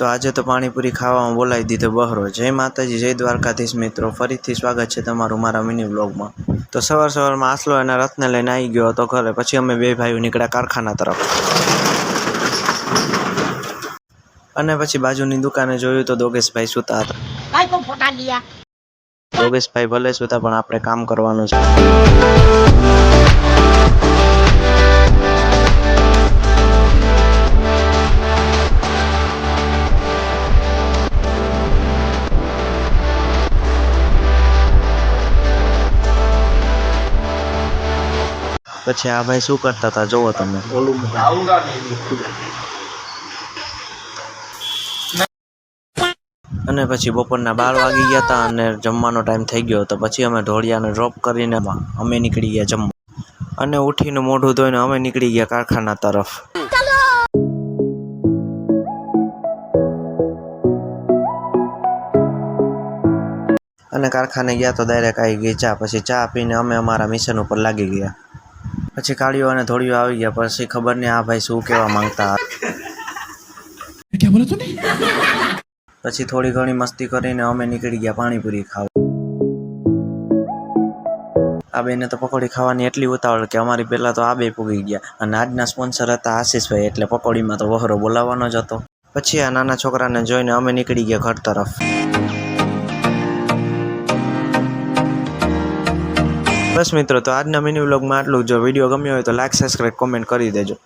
તો આજે તો પાણીપુરી ખાવામાં બોલાવી દીધો બહરો। જય માતાજી, જય દ્વારકાધીશ મિત્રો, ફરીથી સ્વાગત છે તમારું મારા મિની વ્લોગમાં। તો સવારમાં આસલો એના રથને લઈને આવી ગયો હતો ઘરે। પછી અમે બે ભાઈઓ નીકળ્યા કારખાના તરફ અને પછી બાજુની દુકાને જોયું તો યોગેશભાઈ સૂતા હતા। યોગેશભાઈ ભલે સૂતા પણ આપણે કામ કરવાનું છે। પછી આ ભાઈ શું કરતા હતા જોવો તમે। અને પછી બપોરના 12 વાગી ગયા હતા અને જમવાનો ટાઈમ થઈ ગયો હતો। પછી અમે ઢોળિયાને ડ્રોપ કરીને અમે નીકળી ગયા જમવા અને ઉઠીને મોઢું ધોઈને અમે નીકળી ગયા કારખાના તરફ। અને કારખાને ગયા તો ડાયરેક્ટ આવી ગઈ ચા। પછી ચા પીને અમે અમારા મિશન ઉપર લાગી ગયા। પછી કાળીઓ અને ધોળીઓ આવી ગયા। પછી ખબર નહીં આ ભાઈ શું કહેવા માંગતા। પછી થોડી ઘણી મસ્તી કરીને અમે નીકળી ગયા પાણીપુરી ખાવા। આ બેને તો પકોડી ખાવાની એટલી ઉતાવળ કે અમારી પહેલાં તો આ બે પૂગી ગયા। અને આજના સ્પોન્સર હતા આશીષભાઈ, એટલે પકોડીમાં તો વહરો બોલાવવાનો જ હતો। પછી આ નાના છોકરાને જોઈને અમે નીકળી ગયા ઘર તરફ। બસ મિત્રો, તો આજના મિની વ્લોગમાં આટલું। જો વિડીયો ગમ્યો હોય તો લાઈક, સબસ્ક્રાઈબ, કોમેન્ટ કરી દેજો।